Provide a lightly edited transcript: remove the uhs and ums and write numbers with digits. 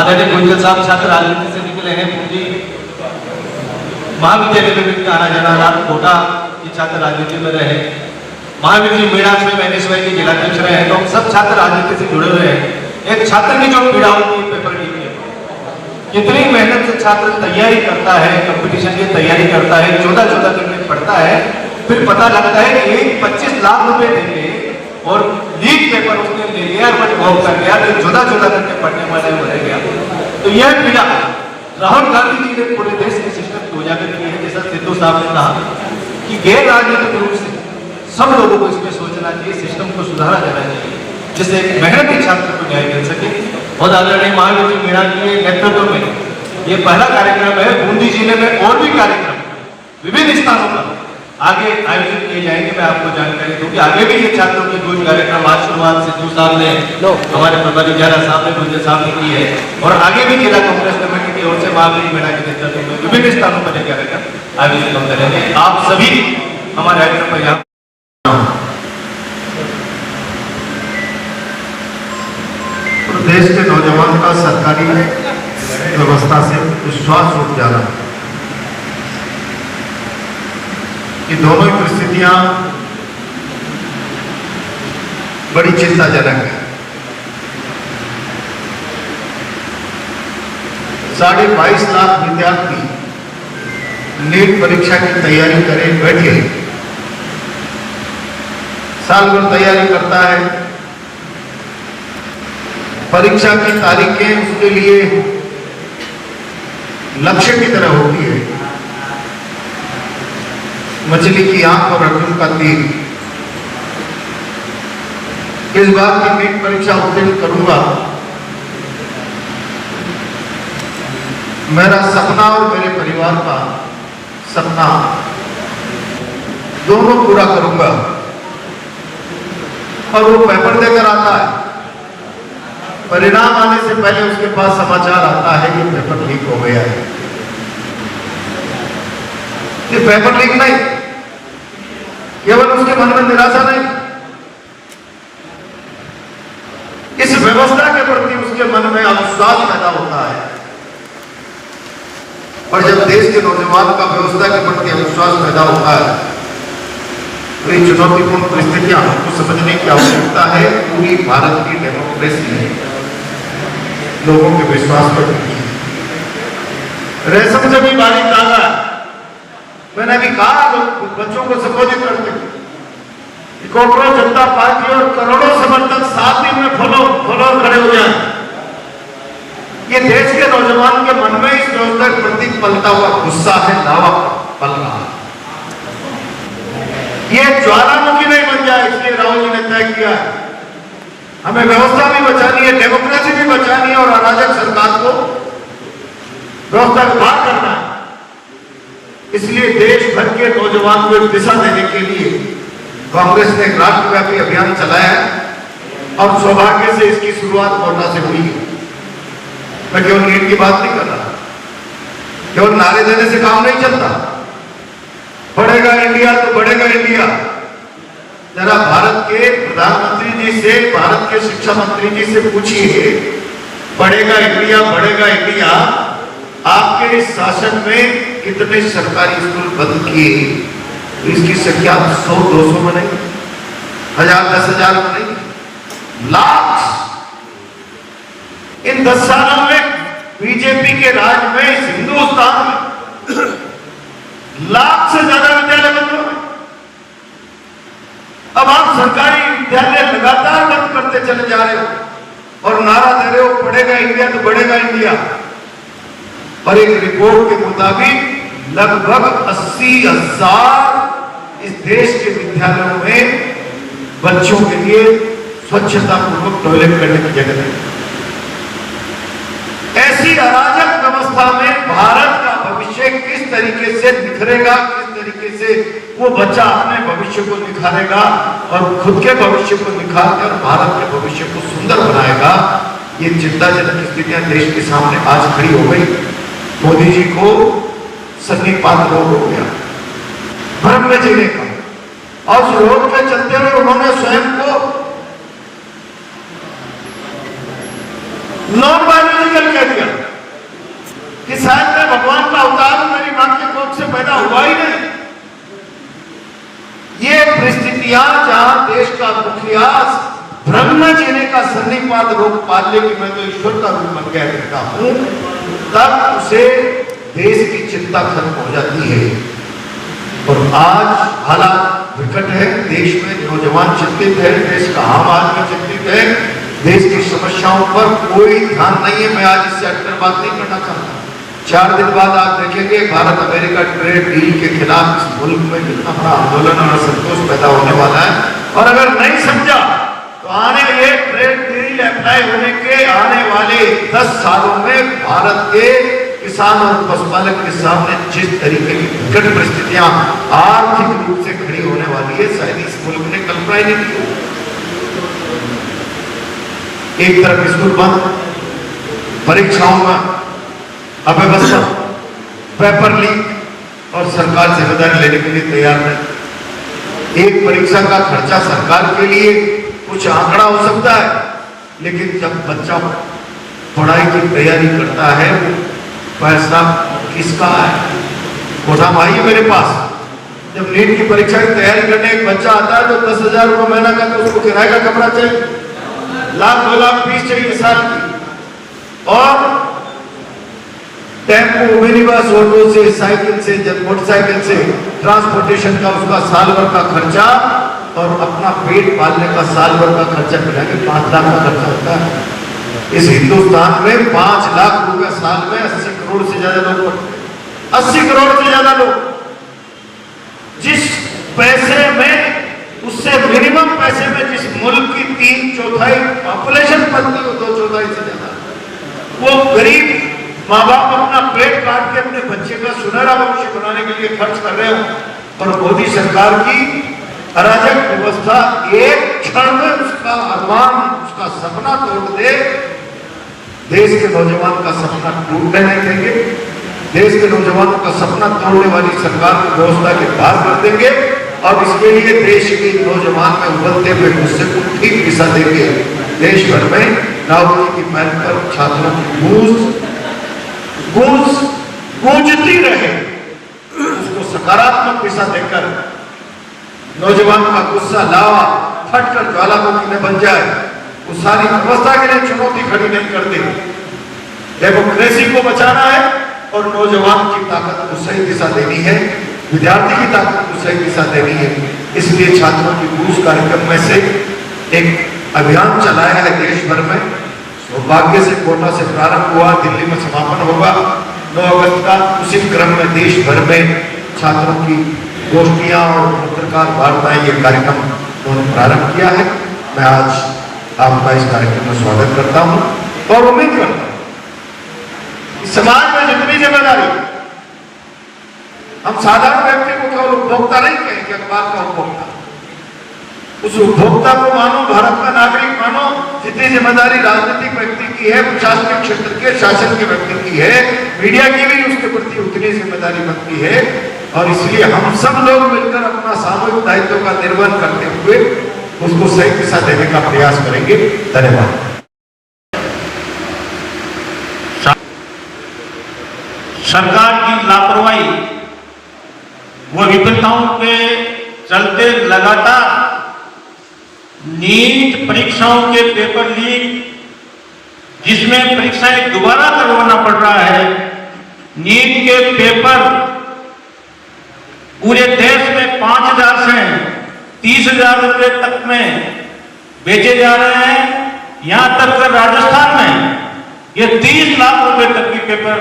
आदरणीय गुंजन साहब छात्र राजनीति से निकले हैं। पूंजी महाविद्यालय में भी आना जाना रात कोटा की छात्र राजनीति में रहे। महावीर जी मीणा स्वयं NSY के जिलाध्यक्ष रहे हैं। तो हम सब छात्र राजनीति से जुड़े हुए हैं। एक छात्र की जो पीड़ा होती है पेपर लीक की, कितनी मेहनत से छात्र तैयारी करता है, कंपटीशन की तैयारी करता है, 14 घंटे पढ़ता है, फिर पता लगता है कि 25 लाख रुपए देंगे और लीक पेपर उसने ले लिया, बट भोग कर गया, तो 14 घंटे पढ़ने वाले में रह गया। तो यह पीड़ा राहुल गांधी जी ने पूरे देश के सिस्टम को उजागर की है। जैसा सिद्धू साहब ने कहा कि गैर राजनीतिक रूप से सब लोगों को इसमें सोचना चाहिए, सिस्टम को सुधारा जाना चाहिए, जिससे एक मेहनती छात्र को न्याय मिल सके। बहुत आदरणीय महावीर जी मीणा के नेतृत्व में ये पहला कार्यक्रम है। बूंदी जिले में और भी कार्यक्रम विभिन्न स्थानों पर आगे आयोजित किए जाएंगे। मैं आपको जानकारी दूंगी। आगे भी ये छात्रों के कुछ कार्यक्रम आज शुरुआत सिद्धू साहब ने, हमारे प्रभारी जरा साहब ने, गुंजन साहब ने की है, और आगे भी जिला कांग्रेस कमेटी की ओर से महावीर जी मीणा के नेतृत्व में विभिन्न स्थानों पर ये कार्यक्रम आयोजित होते रहेंगे। आप सभी हमारे कार्यक्रम पर यहाँ देश के नौजवान का सरकारी व्यवस्था से विश्वास उठ जाना, ये दोनों ही परिस्थितियां बड़ी चिंताजनक है। 22.5 लाख विद्यार्थी नीट परीक्षा की तैयारी करे बैठे, साल भर तैयारी करता है, परीक्षा की तारीखें उसके लिए लक्ष्य की तरह होती है, मछली की आंख और अर्जुन का तीर। इस बार की नीट परीक्षा उत्तीर्ण करूंगा, मेरा सपना और मेरे परिवार का सपना दोनों पूरा करूंगा। और वो पेपर देकर आता है, परिणाम आने से पहले उसके पास समाचार आता है कि पेपर लीक हो गया है। ये पेपर लीक नहीं, केवल उसके मन में निराशा नहीं, इस व्यवस्था के प्रति उसके मन में अविश्वास पैदा होता है। और जब देश के नौजवान का व्यवस्था के प्रति अविश्वास पैदा होता है, तो ये चुनौतीपूर्ण परिस्थितियां हमको समझने की आवश्यकता है। पूरी भारत की डेमोक्रेसी है, लोगों के विश्वास पर टिकी है। रेशम से भी बारीक धागा, मैंने अभी कहा बच्चों को संबोधित करते हुए, कांग्रेस जनता पार्टी और करोड़ों समर्थक 7 दिन में फॉलोअर खड़े हो जाए। ये देश के नौजवान के मन में इस व्यवस्था के प्रति पलता हुआ गुस्सा है, लावा पल रहा है। ये ज्वालामुखी नहीं बन जाए, इसलिए राहुल जी ने तय किया है हमें व्यवस्था भी बचानी है, डेमोक्रेसी भी बचानी है और अराजक सरकार को व्यवस्था को बाहर करना है। इसलिए देश भर के नौजवान को दिशा देने के लिए कांग्रेस ने एक राष्ट्रव्यापी अभियान चलाया है और सौभाग्य से इसकी शुरुआत कोटा से हुई है। मैं केवल नीट की बात नहीं कर रहा, केवल नारे देने से काम नहीं चलता। बढ़ेगा इंडिया तो बढ़ेगा इंडिया। जरा भारत के प्रधानमंत्री जी से, भारत के शिक्षा मंत्री जी से पूछिए, बढ़ेगा इंडिया आपके इस शासन में कितने सरकारी स्कूल बंद किए? तो इसकी संख्या 100-200 में नहीं, 1000-10,000 में नहीं, लाख। इन 10 सालों में बीजेपी के राज में इस हिंदुस्तान में लाख से ज्यादा विद्यालय बंद हो गए। अब आप सरकारी विद्यालय लगातार बंद करते चले जा रहे हो और नारा दे रहे हो बढ़ेगा इंडिया तो बढ़ेगा इंडिया। और एक रिपोर्ट के मुताबिक लगभग 80,000 इस देश के विद्यालयों में बच्चों के लिए स्वच्छता पूर्वक टॉयलेट करने की जगह है। ऐसी अराजक व्यवस्था में भारत का भविष्य किस तरीके से निखरेगा, किस तरीके से वो बच्चा अपने भविष्य को निखारेगा और खुद के भविष्य को निखारकर भारत के भविष्य को सुंदर बनाएगा, ये चिंताजनक स्थितियां देश के सामने आज खड़ी हो गई। मोदी जी को सन्निपात रोग हो गया, भ्रम में जीने का, और उस रोग के चलते हुए उन्होंने स्वयं को नॉन बायोलॉजिकल इलॉजिकल कह दिया कि शायद मैं भगवान का अवतार हूं, मेरी मां के कोख से पैदा हुआ ही नहीं। ये परिस्थितियां जहां देश का मुखिया भ्रम न जीने का सन्निपात रोग पाल ले कि मैं तो ईश्वर का रूप बन गया रहता हूं, तब उसे देश की चिंता खत्म हो जाती है। और आज हालात विकट है, देश में नौजवान चिंतित है, देश का आम आदमी चिंतित है, देश की समस्याओं पर कोई ध्यान नहीं है। मैं आज इससे हटकर बात नहीं करना चाहता। 4 दिन बाद आप देखेंगे भारत अमेरिका ट्रेड डील के खिलाफ इस मुल्क में कितना बड़ा आंदोलन और असंतोष पैदा होने वाला है। और अगर नहीं समझा तो आने ये ट्रेड डील अप्लाई होने के आने वाले 10 सालों में भारत के किसान और पशुपालक के सामने जिस तरीके की विकट परिस्थितियां आर्थिक रूप से खड़ी होने वाली है, शायद इस मुल्क ने कल्पना ही नहीं की। एक तरफ स्कूल बंद, परीक्षाओं में अव्यवस्था, पेपर लीक और सरकार जिम्मेदारी लेने के लिए तैयार नहीं। एक परीक्षा का खर्चा सरकार के लिए कुछ आंकड़ा हो सकता है, लेकिन जब बच्चा पढ़ाई की तैयारी करता है, पैसा किसका है? कोठा भाई है मेरे पास। जब नीट की परीक्षा की तैयारी करने एक बच्चा आता है तो 10,000 रुपये महीना का तो उसको किराए का कमरा चाहिए, 1,00,000 2 लाख फीस चाहिए साल की। और टेम्पो, मिनी बस, ऑटो से, साइकिल से, मोटरसाइकिल से ट्रांसपोर्टेशन का उसका साल भर का खर्चा और अपना पेट पालने का साल भर का खर्चा मिला के 5 लाख का खर्चा होता है। इस हिंदुस्तान में 5 लाख रुपए साल में 80 करोड़ से ज्यादा लोग, 80 करोड़ से ज्यादा लोग, जिस पैसे में उससे मिनिमम पैसे में जिस मुल्क की 3/4 पॉपुलेशन बनती हो, 2/4 से ज्यादा, वो गरीब माँ बाप अपना पेट काट के अपने बच्चे का सुनहरा भविष्य बनाने के लिए खर्च कर रहे हो। और मोदी सरकार की अराजक व्यवस्था एक क्षण में उसका अरमान, उसका सपना तोड़ दे। देश के नौजवान का सपना टूटने नहीं देंगे। देश के नौजवानों का सपना तोड़ने वाली सरकार को व्यवस्था के बाहर कर देंगे और इसके लिए देश के नौजवान में उभरते हुए गुस्से को ठीक दिशा देंगे। देश भर में राहुल जी की पहल पर छात्रों की गूंजती रहे, उसको सकारात्मक दिशा देकर नौजवान का गुस्सा लावा फटकर ज्वालामुखी में बन जाए, वो सारी व्यवस्था के लिए चुनौती खड़ी नहीं करते। डेमोक्रेसी को बचाना है और नौजवान की ताकत को सही दिशा देनी है, विद्यार्थी की ताकत को सही दिशा देनी है। इसलिए छात्रों की गूंज कार्यक्रम में से एक अभियान चलाया है देश भर में। सौभाग्य से कोटा से प्रारंभ हुआ, दिल्ली में समापन होगा 9 अगस्त का। उसी क्रम में देश भर में छात्रों की गोष्ठियां और पत्रकार वार्ताएं, ये कार्यक्रम उन्होंने प्रारंभ किया है। मैं आज आपका इस कार्यक्रम में स्वागत करता हूं और उम्मीद करता हूं कि समाज में जितनी जिम्मेदारी, हम साधारण व्यक्ति को केवल उपभोक्ता नहीं कहेंगे, अखबार का उपभोक्ता, उस उपभोक्ता को मानो, भारत का नागरिक मानो। जितनी जिम्मेदारी राजनीतिक व्यक्ति की है, प्रशासनिक क्षेत्र के शासन के व्यक्ति की है, मीडिया की भी उसके प्रति उतनी जिम्मेदारी बनती है। और इसलिए हम सब लोग मिलकर अपना सामूहिक दायित्व का निर्वहन करते हुए उसको सही दिशा देने का प्रयास करेंगे। धन्यवाद। सरकार की लापरवाही व विफलताओं के चलते लगातार नीट परीक्षाओं के पेपर लीक, जिसमें परीक्षाएं दोबारा करवाना पड़ रहा है। नीट के पेपर पूरे देश में 5,000 से 30,000 रुपए तक में बेचे जा रहे हैं। यहां तक कि राजस्थान में ये 30 लाख रुपए तक की पेपर